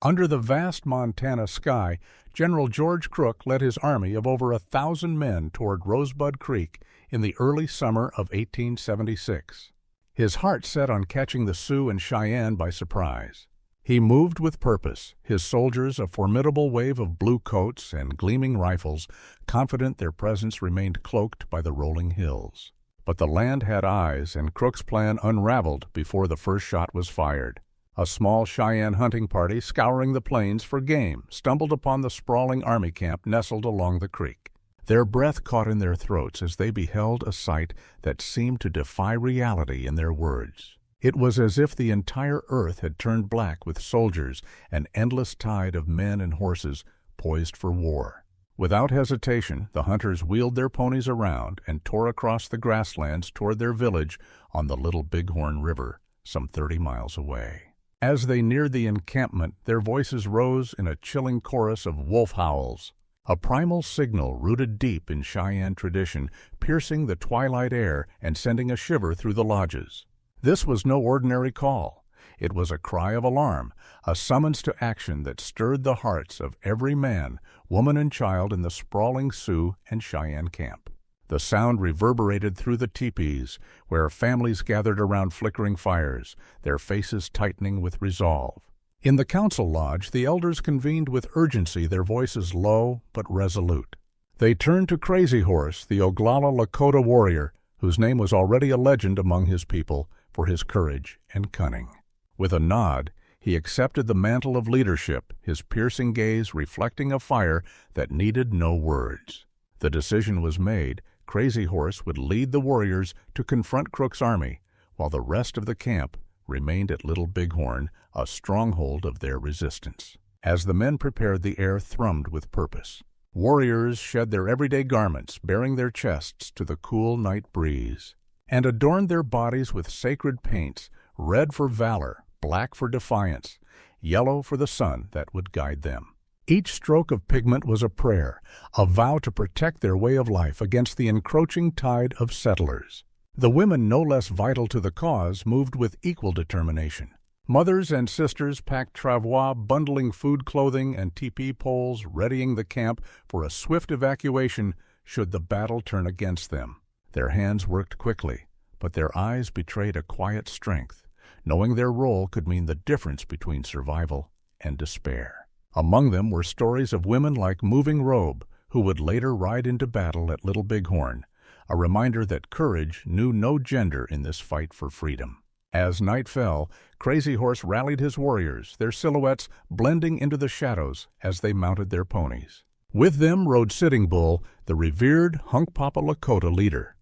Under the vast Montana sky, General George Crook led his army of over 1,000 men toward Rosebud Creek in the early summer of 1876. His heart set on catching the Sioux and Cheyenne by surprise. He moved with purpose, his soldiers a formidable wave of blue coats and gleaming rifles, confident their presence remained cloaked by the rolling hills. But the land had eyes, and Crook's plan unraveled before the first shot was fired. A small Cheyenne hunting party scouring the plains for game stumbled upon the sprawling army camp nestled along the creek. Their breath caught in their throats as they beheld a sight that seemed to defy reality in their words. It was as if the entire earth had turned black with soldiers, an endless tide of men and horses poised for war. Without hesitation, the hunters wheeled their ponies around and tore across the grasslands toward their village on the Little Bighorn River, some 30 miles away. As they neared the encampment, their voices rose in a chilling chorus of wolf howls, a primal signal rooted deep in Cheyenne tradition, piercing the twilight air and sending a shiver through the lodges. This was no ordinary call. It was a cry of alarm, a summons to action that stirred the hearts of every man, woman, and child in the sprawling Sioux and Cheyenne camp. The sound reverberated through the teepees, where families gathered around flickering fires, their faces tightening with resolve. In the council lodge, the elders convened with urgency, their voices low but resolute. They turned to Crazy Horse, the Oglala Lakota warrior, whose name was already a legend among his people for his courage and cunning. With a nod, he accepted the mantle of leadership, his piercing gaze reflecting a fire that needed no words. The decision was made. Crazy Horse would lead the warriors to confront Crook's army, while the rest of the camp remained at Little Bighorn, a stronghold of their resistance. As the men prepared, the air thrummed with purpose. Warriors shed their everyday garments, baring their chests to the cool night breeze, and adorned their bodies with sacred paints, red for valor, black for defiance, yellow for the sun that would guide them. Each stroke of pigment was a prayer, a vow to protect their way of life against the encroaching tide of settlers. The women, no less vital to the cause, moved with equal determination. Mothers and sisters packed travois, bundling food, clothing, and teepee poles, readying the camp for a swift evacuation should the battle turn against them. Their hands worked quickly, but their eyes betrayed a quiet strength, knowing their role could mean the difference between survival and despair. Among them were stories of women like Moving Robe, who would later ride into battle at Little Bighorn, a reminder that courage knew no gender in this fight for freedom. As night fell, Crazy Horse rallied his warriors, their silhouettes blending into the shadows as they mounted their ponies. With them rode Sitting Bull, the revered Hunkpapa Lakota leader,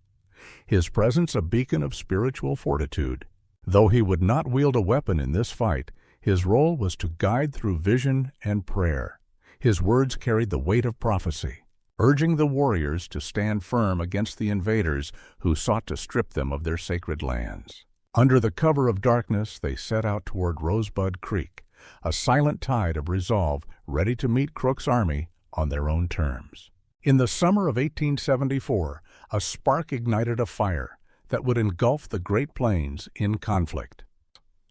his presence a beacon of spiritual fortitude. Though he would not wield a weapon in this fight, his role was to guide through vision and prayer. His words carried the weight of prophecy, urging the warriors to stand firm against the invaders who sought to strip them of their sacred lands. Under the cover of darkness, they set out toward Rosebud Creek, a silent tide of resolve ready to meet Crook's army on their own terms. In the summer of 1874, a spark ignited a fire that would engulf the Great Plains in conflict.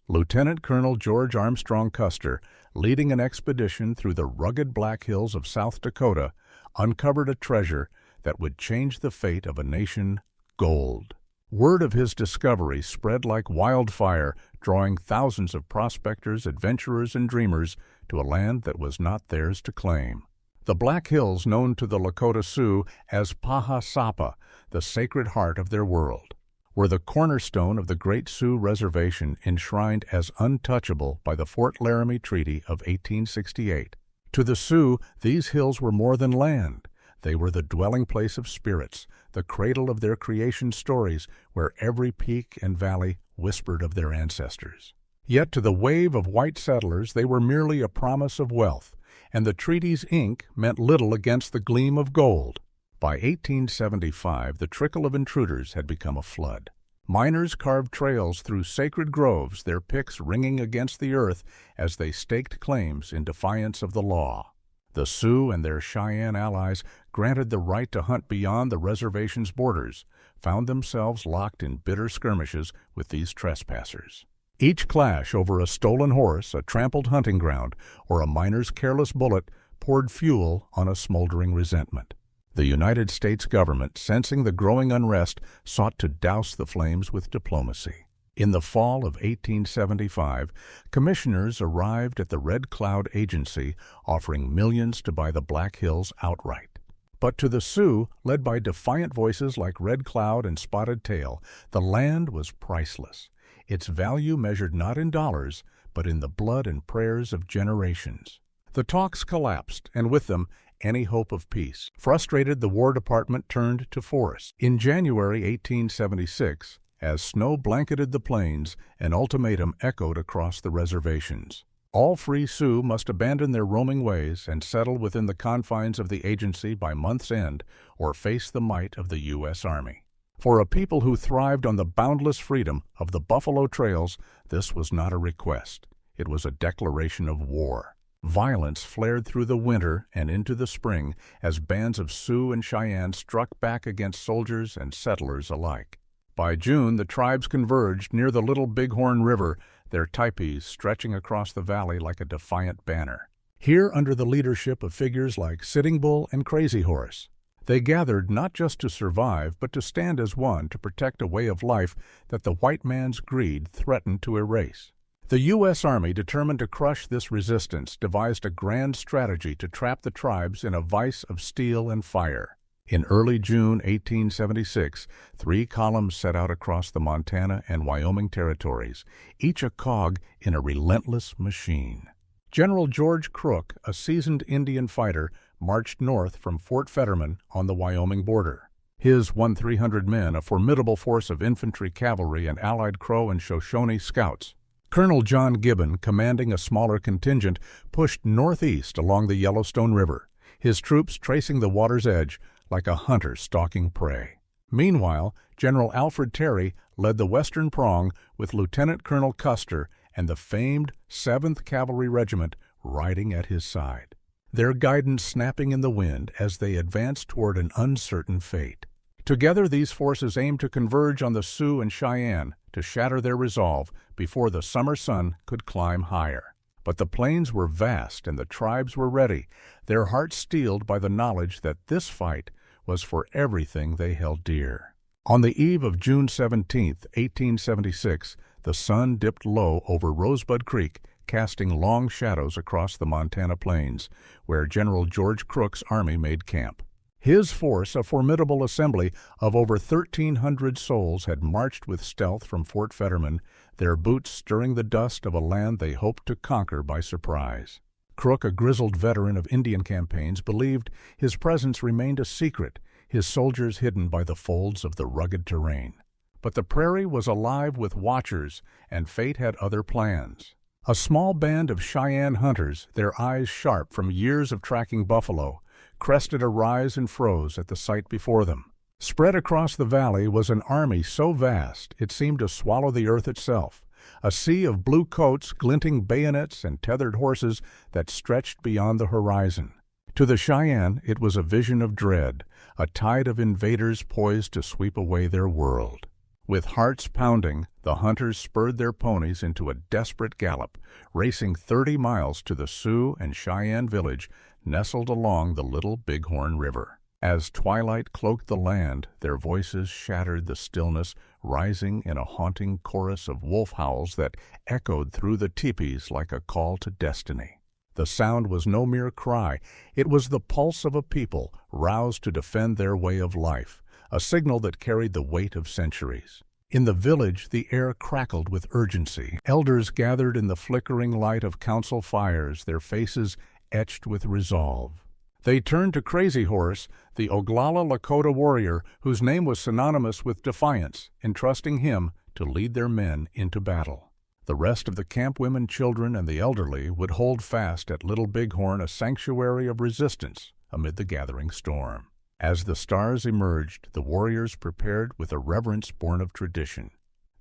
Lieutenant Colonel George Armstrong Custer, leading an expedition through the rugged Black Hills of South Dakota, uncovered a treasure that would change the fate of a nation: gold. Word of his discovery spread like wildfire, drawing thousands of prospectors, adventurers, and dreamers to a land that was not theirs to claim. The Black Hills, known to the Lakota Sioux as Paha Sapa, the sacred heart of their world, were the cornerstone of the Great Sioux Reservation, enshrined as untouchable by the Fort Laramie Treaty of 1868. To the Sioux, these hills were more than land. They were the dwelling place of spirits, the cradle of their creation stories, where every peak and valley whispered of their ancestors. Yet to the wave of white settlers they were merely a promise of wealth, and the treaty's ink meant little against the gleam of gold. By 1875, the trickle of intruders had become a flood. Miners carved trails through sacred groves, their picks ringing against the earth as they staked claims in defiance of the law. The Sioux and their Cheyenne allies, granted the right to hunt beyond the reservation's borders, found themselves locked in bitter skirmishes with these trespassers. Each clash over a stolen horse, a trampled hunting ground, or a miner's careless bullet poured fuel on a smoldering resentment. The United States government, sensing the growing unrest, sought to douse the flames with diplomacy. In the fall of 1875, commissioners arrived at the Red Cloud Agency, offering millions to buy the Black Hills outright. But to the Sioux, led by defiant voices like Red Cloud and Spotted Tail, the land was priceless. Its value measured not in dollars, but in the blood and prayers of generations. The talks collapsed, and with them, any hope of peace. Frustrated, the War Department turned to force. In January 1876, as snow blanketed the plains, an ultimatum echoed across the reservations. All free Sioux must abandon their roaming ways and settle within the confines of the agency by month's end, or face the might of the U.S. Army. For a people who thrived on the boundless freedom of the buffalo trails, this was not a request. It was a declaration of war. Violence flared through the winter and into the spring as bands of Sioux and Cheyenne struck back against soldiers and settlers alike. By June, the tribes converged near the Little Bighorn River, their teepees stretching across the valley like a defiant banner. Here, under the leadership of figures like Sitting Bull and Crazy Horse, they gathered not just to survive, but to stand as one to protect a way of life that the white man's greed threatened to erase. The U.S. Army, determined to crush this resistance, devised a grand strategy to trap the tribes in a vise of steel and fire. In early June 1876, 3 columns set out across the Montana and Wyoming territories, each a cog in a relentless machine. General George Crook, a seasoned Indian fighter, marched north from Fort Fetterman on the Wyoming border. His 300 men, a formidable force of infantry, cavalry, and allied Crow and Shoshone scouts. Colonel John Gibbon, commanding a smaller contingent, pushed northeast along the Yellowstone River, his troops tracing the water's edge like a hunter stalking prey. Meanwhile, General Alfred Terry led the western prong with Lieutenant Colonel Custer and the famed 7th Cavalry Regiment riding at his side, their guidance snapping in the wind as they advanced toward an uncertain fate. Together, these forces aimed to converge on the Sioux and Cheyenne to shatter their resolve before the summer sun could climb higher. But the plains were vast and the tribes were ready, their hearts steeled by the knowledge that this fight was for everything they held dear. On the eve of June 17, 1876, the sun dipped low over Rosebud Creek, casting long shadows across the Montana plains, where General George Crook's army made camp. His force, a formidable assembly of over 1,300 souls, had marched with stealth from Fort Fetterman, their boots stirring the dust of a land they hoped to conquer by surprise. Crook, a grizzled veteran of Indian campaigns, believed his presence remained a secret, his soldiers hidden by the folds of the rugged terrain. But the prairie was alive with watchers, and fate had other plans. A small band of Cheyenne hunters, their eyes sharp from years of tracking buffalo, crested a rise and froze at the sight before them. Spread across the valley was an army so vast it seemed to swallow the earth itself, a sea of blue coats, glinting bayonets, and tethered horses that stretched beyond the horizon. To the Cheyenne, it was a vision of dread, a tide of invaders poised to sweep away their world. With hearts pounding, the hunters spurred their ponies into a desperate gallop, racing 30 miles to the Sioux and Cheyenne village nestled along the Little Bighorn River. As twilight cloaked the land, their voices shattered the stillness, rising in a haunting chorus of wolf howls that echoed through the teepees like a call to destiny. The sound was no mere cry, it was the pulse of a people roused to defend their way of life, a signal that carried the weight of centuries. In the village, the air crackled with urgency. Elders gathered in the flickering light of council fires, their faces etched with resolve. They turned to Crazy Horse, the Oglala Lakota warrior whose name was synonymous with defiance, entrusting him to lead their men into battle. The rest of the camp women, children, and the elderly would hold fast at Little Bighorn, a sanctuary of resistance amid the gathering storm. As the stars emerged, the warriors prepared with a reverence born of tradition.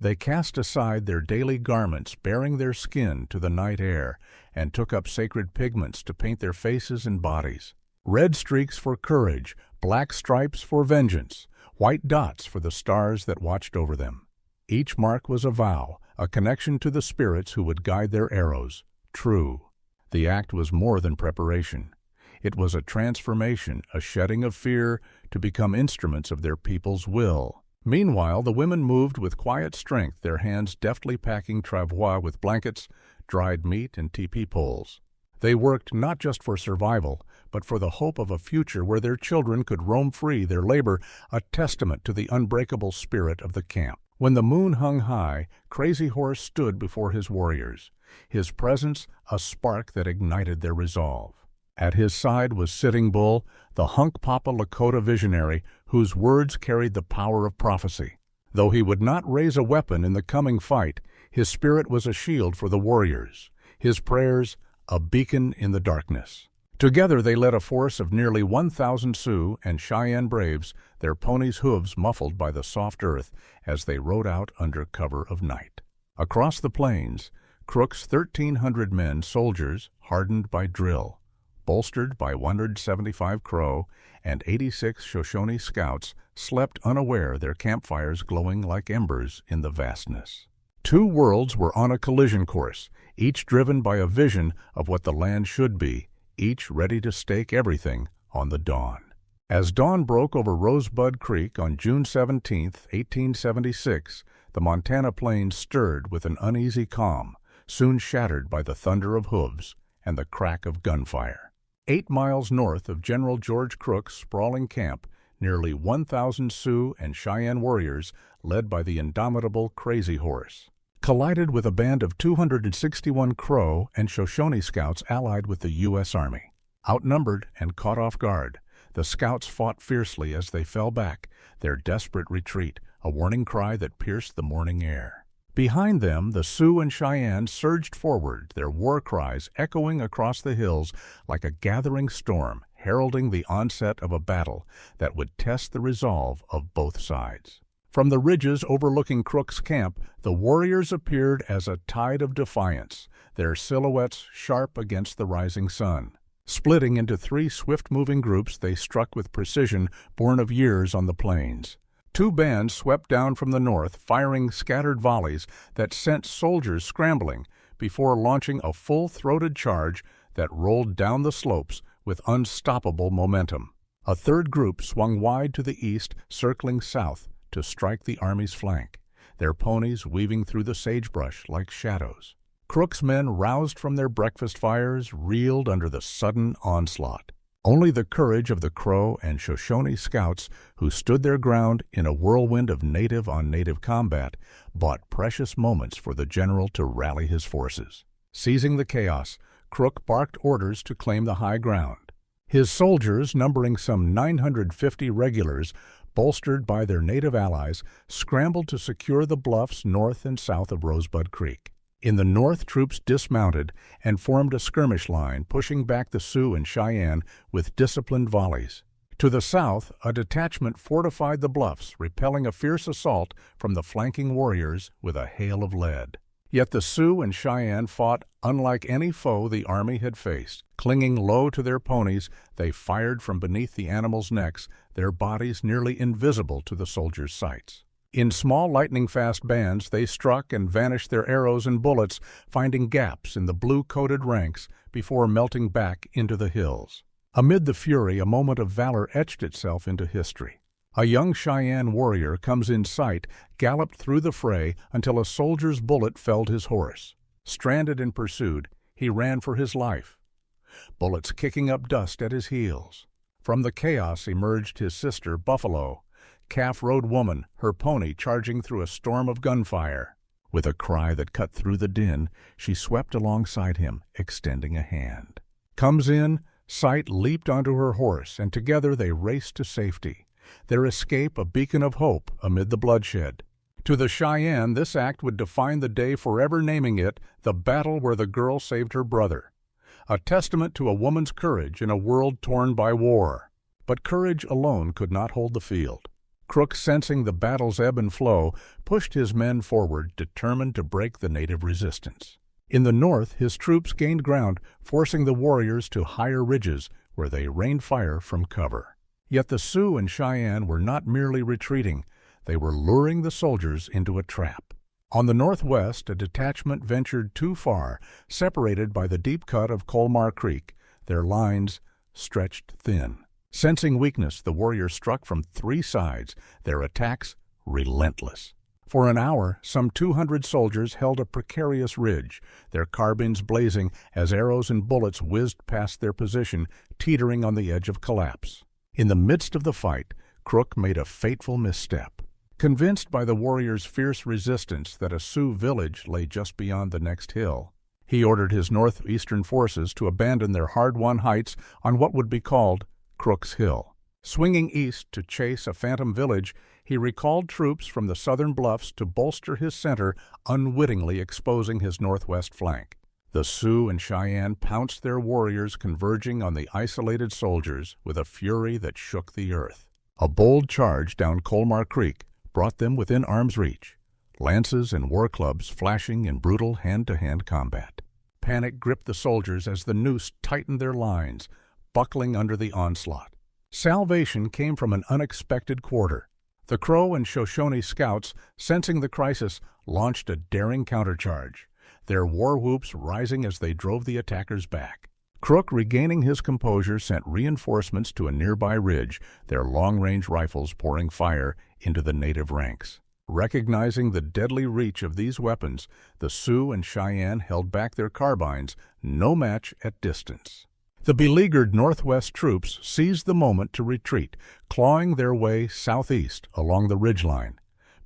They cast aside their daily garments, baring their skin to the night air, and took up sacred pigments to paint their faces and bodies. Red streaks for courage, black stripes for vengeance, white dots for the stars that watched over them. Each mark was a vow, a connection to the spirits who would guide their arrows. True. The act was more than preparation. It was a transformation, a shedding of fear to become instruments of their people's will. Meanwhile, the women moved with quiet strength, their hands deftly packing travois with blankets, dried meat, and teepee poles. They worked not just for survival, but for the hope of a future where their children could roam free, their labor a testament to the unbreakable spirit of the camp. When the moon hung high, Crazy Horse stood before his warriors, his presence a spark that ignited their resolve. At his side was Sitting Bull, the Hunkpapa Lakota visionary whose words carried the power of prophecy. Though he would not raise a weapon in the coming fight, his spirit was a shield for the warriors, his prayers a beacon in the darkness. Together they led a force of nearly 1,000 Sioux and Cheyenne braves, their ponies' hooves muffled by the soft earth as they rode out under cover of night. Across the plains, Crook's 1,300 men, soldiers, hardened by drill, bolstered by 175 Crow and 86 Shoshone scouts, slept unaware, their campfires glowing like embers in the vastness. Two worlds were on a collision course, each driven by a vision of what the land should be, each ready to stake everything on the dawn. As dawn broke over Rosebud Creek on June 17, 1876, the Montana plains stirred with an uneasy calm, soon shattered by the thunder of hooves and the crack of gunfire. 8 miles north of General George Crook's sprawling camp, nearly 1,000 Sioux and Cheyenne warriors, led by the indomitable Crazy Horse, collided with a band of 261 Crow and Shoshone scouts allied with the U.S. Army. Outnumbered and caught off guard, the scouts fought fiercely as they fell back, their desperate retreat a warning cry that pierced the morning air. Behind them, the Sioux and Cheyenne surged forward, their war cries echoing across the hills like a gathering storm, heralding the onset of a battle that would test the resolve of both sides. From the ridges overlooking Crook's camp, the warriors appeared as a tide of defiance, their silhouettes sharp against the rising sun. Splitting into 3 swift-moving groups, they struck with precision born of years on the plains. 2 bands swept down from the north, firing scattered volleys that sent soldiers scrambling before launching a full-throated charge that rolled down the slopes with unstoppable momentum. A 3rd group swung wide to the east, circling south to strike the Army's flank, their ponies weaving through the sagebrush like shadows. Crook's men, roused from their breakfast fires, reeled under the sudden onslaught. Only the courage of the Crow and Shoshone scouts, who stood their ground in a whirlwind of native-on-native combat, bought precious moments for the general to rally his forces. Seizing the chaos, Crook barked orders to claim the high ground. His soldiers, numbering some 950 regulars, bolstered by their native allies, scrambled to secure the bluffs north and south of Rosebud Creek. In the north, troops dismounted and formed a skirmish line, pushing back the Sioux and Cheyenne with disciplined volleys. To the south, a detachment fortified the bluffs, repelling a fierce assault from the flanking warriors with a hail of lead. Yet the Sioux and Cheyenne fought unlike any foe the Army had faced. Clinging low to their ponies, they fired from beneath the animals' necks, their bodies nearly invisible to the soldiers' sights. In small lightning-fast bands, they struck and vanished their arrows and bullets, finding gaps in the blue-coated ranks before melting back into the hills. Amid the fury, a moment of valor etched itself into history. A young Cheyenne warrior comes in sight, galloped through the fray until a soldier's bullet felled his horse. Stranded and pursued, he ran for his life, bullets kicking up dust at his heels. From the chaos emerged his sister, Buffalo, calf-rode woman, her pony charging through a storm of gunfire. With a cry that cut through the din, she swept alongside him, extending a hand. Comes in, Sight leaped onto her horse, and together they raced to safety, their escape a beacon of hope amid the bloodshed. To the Cheyenne, this act would define the day, forever naming it the battle where the girl saved her brother, a testament to a woman's courage in a world torn by war. But courage alone could not hold the field. Crook, sensing the battle's ebb and flow, pushed his men forward, determined to break the native resistance. In the north, his troops gained ground, forcing the warriors to higher ridges, where they rained fire from cover. Yet the Sioux and Cheyenne were not merely retreating. They were luring the soldiers into a trap. On the northwest, a detachment ventured too far, separated by the deep cut of Colmar Creek, their lines stretched thin. Sensing weakness, the warriors struck from three sides, their attacks relentless. For an hour, some 200 soldiers held a precarious ridge, their carbines blazing as arrows and bullets whizzed past their position, teetering on the edge of collapse. In the midst of the fight, Crook made a fateful misstep. Convinced by the warriors' fierce resistance that a Sioux village lay just beyond the next hill, he ordered his northeastern forces to abandon their hard-won heights on what would be called Crook's Hill. Swinging east to chase a phantom village, he recalled troops from the southern bluffs to bolster his center, unwittingly exposing his northwest flank. The Sioux and Cheyenne pounced their warriors, converging on the isolated soldiers with a fury that shook the earth. A bold charge down Colmar Creek brought them within arm's reach, lances and war clubs flashing in brutal hand-to-hand combat. Panic gripped the soldiers as the noose tightened their lines, buckling under the onslaught. Salvation came from an unexpected quarter. The Crow and Shoshone scouts, sensing the crisis, launched a daring countercharge, their war whoops rising as they drove the attackers back. Crook, regaining his composure, sent reinforcements to a nearby ridge, their long-range rifles pouring fire into the native ranks. Recognizing the deadly reach of these weapons, the Sioux and Cheyenne held back their carbines, no match at distance. The beleaguered Northwest troops seized the moment to retreat, clawing their way southeast along the ridgeline.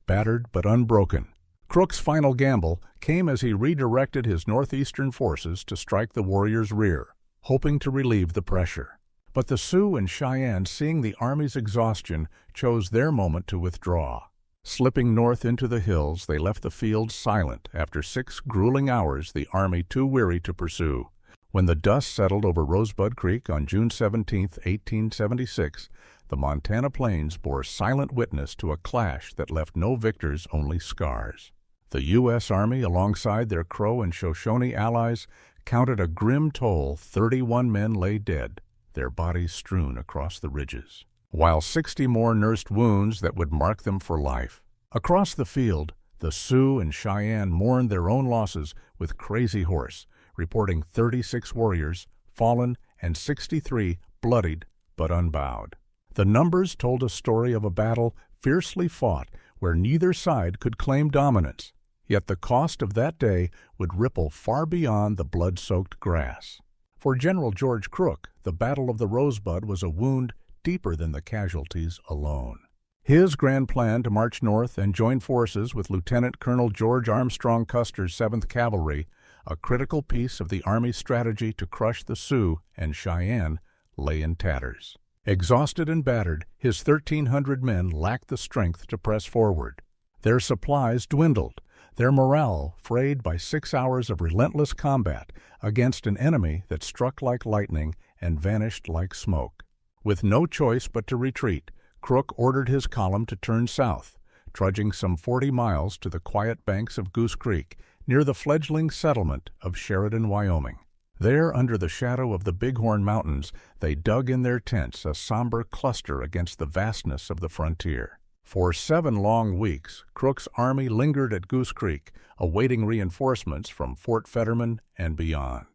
Battered but unbroken, Crook's final gamble came as he redirected his northeastern forces to strike the warriors' rear, hoping to relieve the pressure. But the Sioux and Cheyenne, seeing the army's exhaustion, chose their moment to withdraw. Slipping north into the hills, they left the field silent after 6 grueling hours, the army too weary to pursue. When the dust settled over Rosebud Creek on June 17, 1876, the Montana plains bore silent witness to a clash that left no victors, only scars. The U.S. Army, alongside their Crow and Shoshone allies, counted a grim toll. 31 men lay dead, their bodies strewn across the ridges, while 60 more nursed wounds that would mark them for life. Across the field, the Sioux and Cheyenne mourned their own losses with Crazy Horse, reporting 36 warriors fallen and 63 bloodied but unbowed. The numbers told a story of a battle fiercely fought where neither side could claim dominance, yet the cost of that day would ripple far beyond the blood-soaked grass. For General George Crook, the Battle of the Rosebud was a wound deeper than the casualties alone. His grand plan to march north and join forces with Lieutenant Colonel George Armstrong Custer's 7th Cavalry, a critical piece of the Army's strategy to crush the Sioux and Cheyenne, lay in tatters. Exhausted and battered, his 1,300 men lacked the strength to press forward. Their supplies dwindled, their morale frayed by 6 hours of relentless combat against an enemy that struck like lightning and vanished like smoke. With no choice but to retreat, Crook ordered his column to turn south, trudging some 40 miles to the quiet banks of Goose Creek, near the fledgling settlement of Sheridan, Wyoming. There, under the shadow of the Bighorn Mountains, they dug in their tents, a somber cluster against the vastness of the frontier. For 7 long weeks, Crook's army lingered at Goose Creek, awaiting reinforcements from Fort Fetterman and beyond.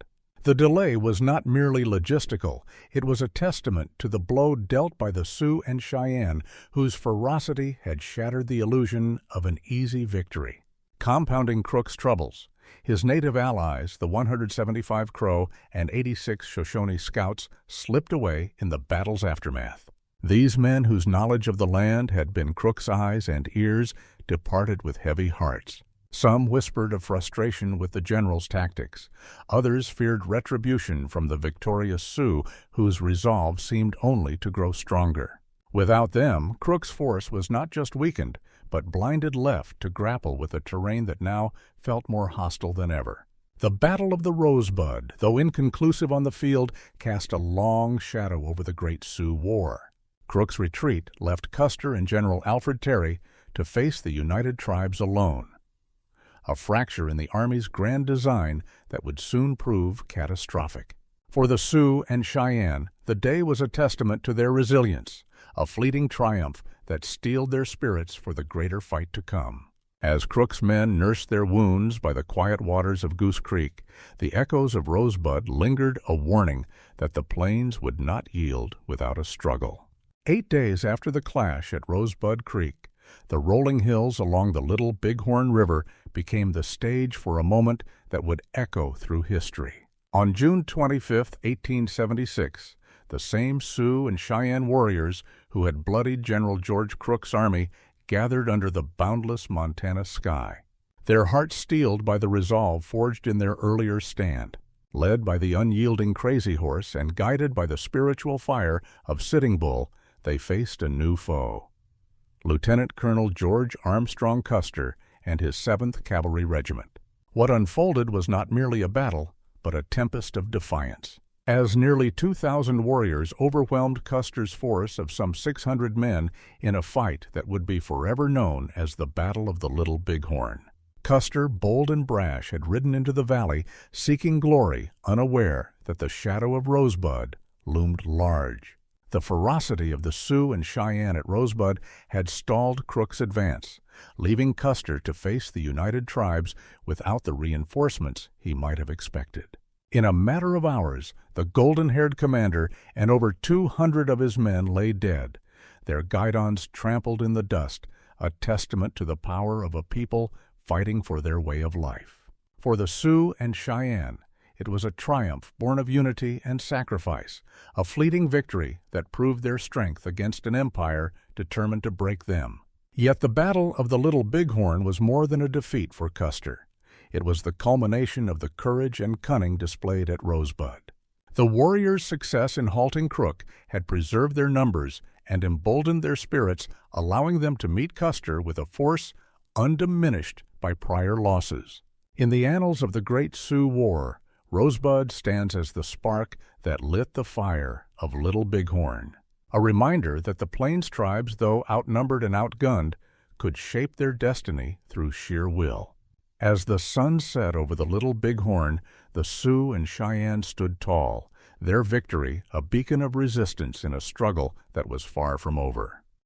The delay was not merely logistical, it was a testament to the blow dealt by the Sioux and Cheyenne, whose ferocity had shattered the illusion of an easy victory. Compounding Crook's troubles, his native allies, the 175 Crow and 86 Shoshone scouts, slipped away in the battle's aftermath. These men, whose knowledge of the land had been Crook's eyes and ears, departed with heavy hearts. Some whispered of frustration with the general's tactics. Others feared retribution from the victorious Sioux, whose resolve seemed only to grow stronger. Without them, Crook's force was not just weakened, but blinded left to grapple with a terrain that now felt more hostile than ever. The Battle of the Rosebud, though inconclusive on the field, cast a long shadow over the Great Sioux War. Crook's retreat left Custer and General Alfred Terry to face the united tribes alone, a fracture in the Army's grand design that would soon prove catastrophic. For the Sioux and Cheyenne, the day was a testament to their resilience, a fleeting triumph that steeled their spirits for the greater fight to come. As Crook's men nursed their wounds by the quiet waters of Goose Creek, the echoes of Rosebud lingered a warning that the plains would not yield without a struggle. 8 days after the clash at Rosebud Creek, the rolling hills along the Little Bighorn River became the stage for a moment that would echo through history. On June 25, 1876, the same Sioux and Cheyenne warriors who had bloodied General George Crook's army gathered under the boundless Montana sky, their hearts steeled by the resolve forged in their earlier stand. Led by the unyielding Crazy Horse and guided by the spiritual fire of Sitting Bull, they faced a new foe. Lieutenant Colonel George Armstrong Custer and his 7th Cavalry Regiment. What unfolded was not merely a battle, but a tempest of defiance. As nearly 2,000 warriors overwhelmed Custer's force of some 600 men in a fight that would be forever known as the Battle of the Little Bighorn. Custer, bold and brash, had ridden into the valley, seeking glory, unaware that the shadow of Rosebud loomed large. The ferocity of the Sioux and Cheyenne at Rosebud had stalled Crook's advance, leaving Custer to face the united tribes without the reinforcements he might have expected. In a matter of hours, the golden-haired commander and over 200 of his men lay dead, their guidons trampled in the dust, a testament to the power of a people fighting for their way of life. For the Sioux and Cheyenne, it was a triumph born of unity and sacrifice, a fleeting victory that proved their strength against an empire determined to break them. Yet the Battle of the Little Bighorn was more than a defeat for Custer. It was the culmination of the courage and cunning displayed at Rosebud. The warriors' success in halting Crook had preserved their numbers and emboldened their spirits, allowing them to meet Custer with a force undiminished by prior losses. In the annals of the Great Sioux War, Rosebud stands as the spark that lit the fire of Little Bighorn, a reminder that the Plains tribes, though outnumbered and outgunned, could shape their destiny through sheer will. As the sun set over the Little Bighorn, the Sioux and Cheyenne stood tall, their victory a beacon of resistance in a struggle that was far from over.